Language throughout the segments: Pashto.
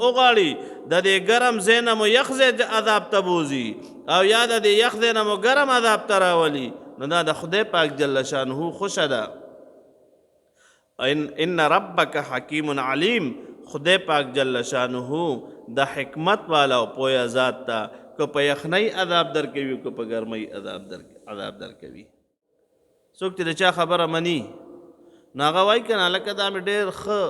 وغواړي د دې ګرم ځای نه مو یخ ځای عذاب ته بوځي او یا د دې یخ ځای نه مو ګرم عذاب ته راولي، نو دا د خدای پاک جل شانه خوښه ده. ان ربک حکیم علیم، خدای پاک جل شانه د حکمت والا او پوهه ذات ته، که په یخنۍ عذاب درکوي که په ګرمۍ عذاب درکوي. څوک چې د چا خبره مني نو هغه وایي که نه لکه دا مې ډېر ښه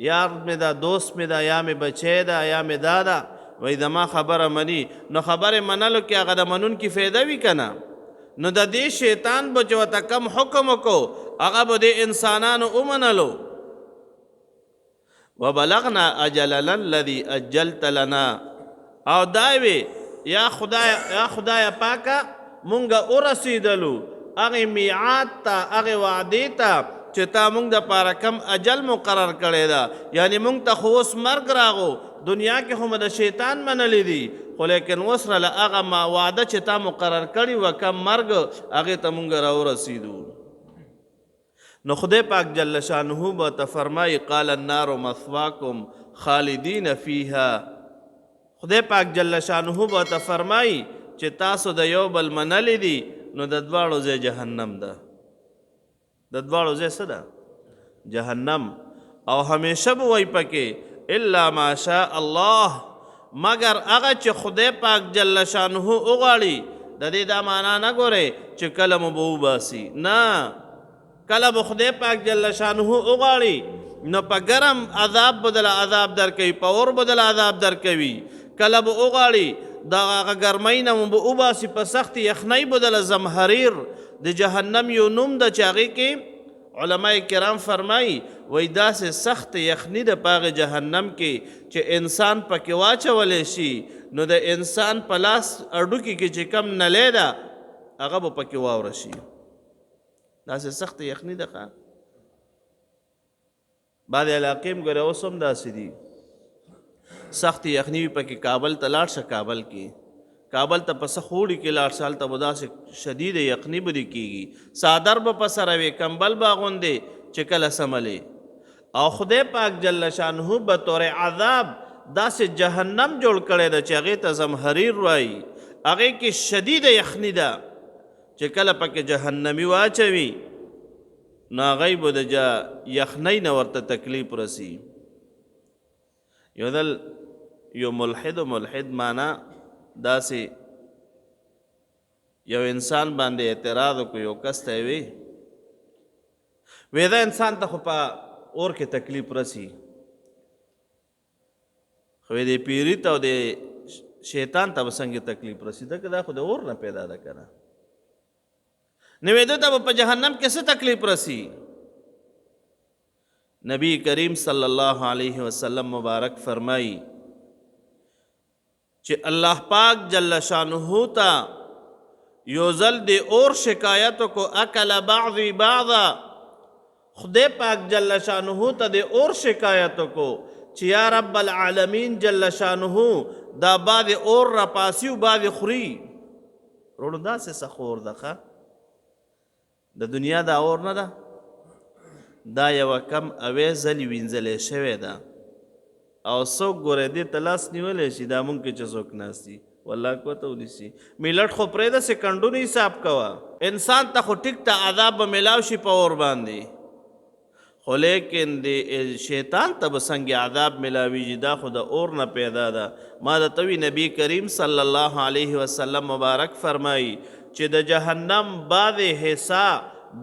یار مې دا دوست مې دا یا مې بچی دا یا مې دا ده، وایي زما خبره مني. نو خبرې منلو کې هغه د منونکي فایده وي که نه؟ نو د دې شیطان به چې ورته کم حکم وکړو هغه به د انسانانو ومنلو. وبلغنا اجلنا الذي اجلت لنا، او دا وی یا خدای پاکه مونږ ورسېدلو هغې میعاد ته، هغې وعدې ته چې تا مونږ دپاره کم اجل مقرر کړی ده. یعنی مونږ ته خو اوس مرګ راغو، دنیا کې خو مو د شیطان منلی دي، خو لیکن اوس راله هغه وعده چې تا مقرر کړي وه کم مرګ هغې ته مونږ راورسېدو. نو خدای پاک جل شانه به ته فرمایي قال النار مثواکم خالدین فیها. خدای پاک جل شانه به ته فرمایي چې تاسو د یو بل منلی دي نو د دواړو ځای جهنم ده. د دواړو ځای څه ده؟ جهنم. او همیشه به وایي پکې الا ما شاء الله، مگر هغه چې خدای پاک جل شانه وغواړي. د دې دا معنا نه ګورئ چې کله مو به وباسي، نه، کله به خدای پاک جل شانه وغواړي نو په ګرم عذاب بدل عذاب درکوي، په اور بدل عذاب درکوي. کله به وغواړي د هغه ګرمۍ نه مو به وباسي، په سخت یخنۍ بدله زمهریر د جهنم یو نوم ده چې هغې کې علما کرام فرمایي وایي داسې سخت یخني ده په هغې جهنم کې چې انسان پکې واچولی شي نو د انسان په لاس اډوکي کې چې کم نلی ده هغه به پکې واوره شي. داسې سخت یخني ده. ښه بعضې علاقې هم ګوره اوس هم داسې دي، سخت یخني وي پکې کابل ته لاړ شه، کابل ته په څه خوړي کې لاړ شه، هلته به داسې شدید یخني به دې کېږي، څادر به په سره وي، کمبل به اغوندې چې کله سملې. او خدای پاک جل شانه به طور عذاب داسې جهنم جوړ کړی ده چې هغې ته زمهریر وایي، هغې کې شدید یخني ده چې کله پکې جهنمي واچوي نو هغی به د یخنۍ نه ورته تکلیف رسي. یو ځل یو ملحد معنا داسې یو انسان باندې اعتراض وکړو، یو کس ته یې وی دا انسان ته خو په اور کې تکلیف رسي، خو د پیري ته او د شیطان ته به څنګه تکلیف رسي؟ ځکه دا خو د اور نه پیدا ده که نه؟ نو وی ده ته به په جهنم کې څه تکلیف رسي؟ نبی کریم صلی الله علیه وسلم مبارک فرمائی چې الله پاک جل شانه تا یو ځل د اور شکایت کو اکل بعضی بعضا، خدای پاک جل شانه تا د اور شکایت کو چې یا رب العالمین جل شانه دا بعض اور را پاسی و بعض خوری. روڑو دا سے سخور دخوا د دنیا دا اور نه ده، دا یو کم اوی ځلې وینځلی شوی ده او څوک ګوره دې ته لاس نیولی شي دا مونږ کې چې څوک ناست دي والله کوته ونیسي. میلټ خو پرېږده سکندونه حساب کوه، انسان ته خو ټیک ته عذاب به میلاو شي په اور باندې، خو لیکن د شیطان ته به څنګه عذاب میلاویږي دا خو د اور نه پیدا ده. ما درته وي نبی کریم صلی الله علیه وسلم مبارک فرمایي چې د جهنم بعضې حصہ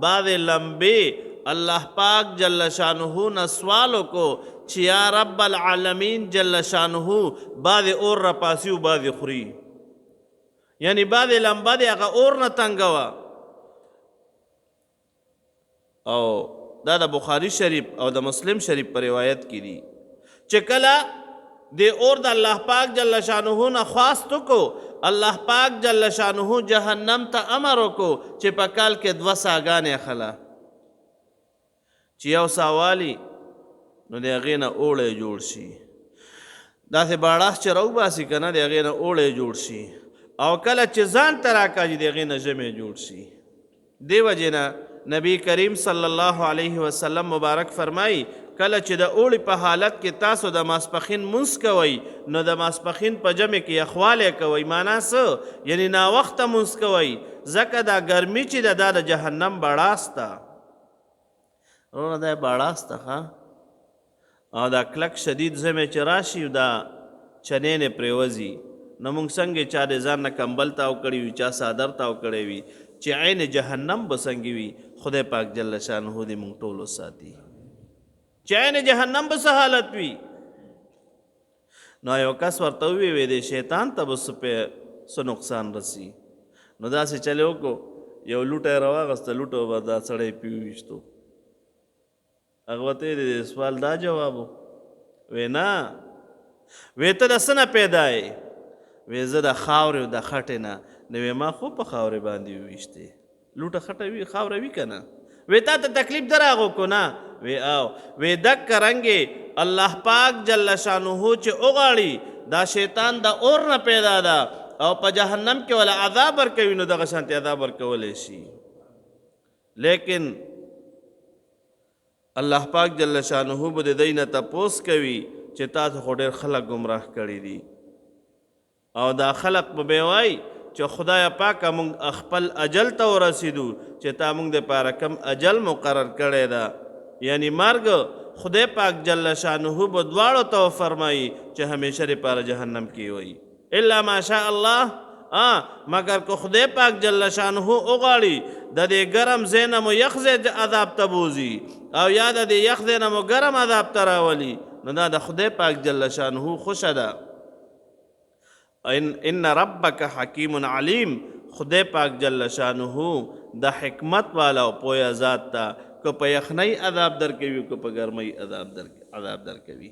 بعضې لمبې اللہ پاک جل شانہو نے سوالو کو چې یا رب العالمین جل شانہو بعد اور را پاسی و بعد خوری، یعنی بعد لمبا دی اگا اور نه تنگوا. او دا د بخاری شریف او د مسلم شریف پر روایت کی دی چې کله دی اور د الله پاک جل شانہو نه خواستو کو الله پاک جل شانہو جہنم تا امرو کو چې په کال کې 2 ساګانې خلا چې یو ساوالی نو د هغې نه اوړی جوړ شي، داسې باړاس چې راوباسي که نه د هغې نه اوړی جوړ شي، او کله چې ځان ته راکاږي د هغې نه ژمی جوړ شي. دې وجې نه نبی کریم صلی الله علیه وسلم مبارک فرمایي کله چې د اوړي په حالت کې تاسو د ماسپخین مونځ کوئ نو د ماسپخین په جمع کې یخوالی کوئ. معنا څه؟ یعنی ناوخته مونځ کوئ ځکه دا ګرمي چې ده دا د جهنم بړاس ده. وروره دا یې بړاس ده ښه، او دا کلک شدید ژمی چې راشي دا چنې نه پرېوځي. نو موږ څنګه چا د ځان نه کمبل تاو کړی وي، چا څادر تاو کړی وي، چې عین جهنم به څنګه وي. خدای پاک جل شانه دې موږ ټولو ساتي چې عین جهنم به څه حالت وي. نو یو کس ورته ووی د شیطان ته به څه نقصان رسي. نو داسې چلې وکړو، یو لوټه یې راواغسته، لوټه به دا سړی پې وویشتو. هغه ورته د سوال دا جواب و، وی نه، وی ته د څه نه پیدا یې؟ وی زه د خاورې او د خټې نه. نو وی ما خو په خاورې باندې وویشتې. لوټه خټه وي، خاوره وي که نه؟ وی تا ته تکلیف در راغو کو نه؟ وی او وی دکه رنګې الله پاک جل شانه چې وغواړي دا شیطان د اور نه پیدا ده او په جهنم کې ولا عذاب ورکوي، نو دغه شانتې عذاب ورکولی شي. لیکن الله پاک جل شانه به د دی نه تپوس کوي چې تاسو خو ډېر خلک ګمراه کړي دي، او دا خلق به بیا وایي چې خدای پاکه موږ خپل اجل ته ورسېدو چې تا موږ دپاره کم اجل مقرر کړی ده، یعنی مرګ. خدای پاک جل شانه به دواړو ته وفرمایي چې همیشه دپاره جهنم کې وایي الا ماشاء الله. مگر که خدای پاک جل شانه وغواړي د دې ګرم ځای نه مو یخ ځای عذاب ته بوځي او یا د دې یخ ځای نه مو ګرم عذاب ته راولي، نو دا د خدای پاک جل شانه خوښه ده. ان ربک حکیم علیم. خدای پاک جل شانه د حکمت والا او پوهه ذات ته، که په یخنۍ عذاب درکوي که په ګرمۍ عذاب درکوي.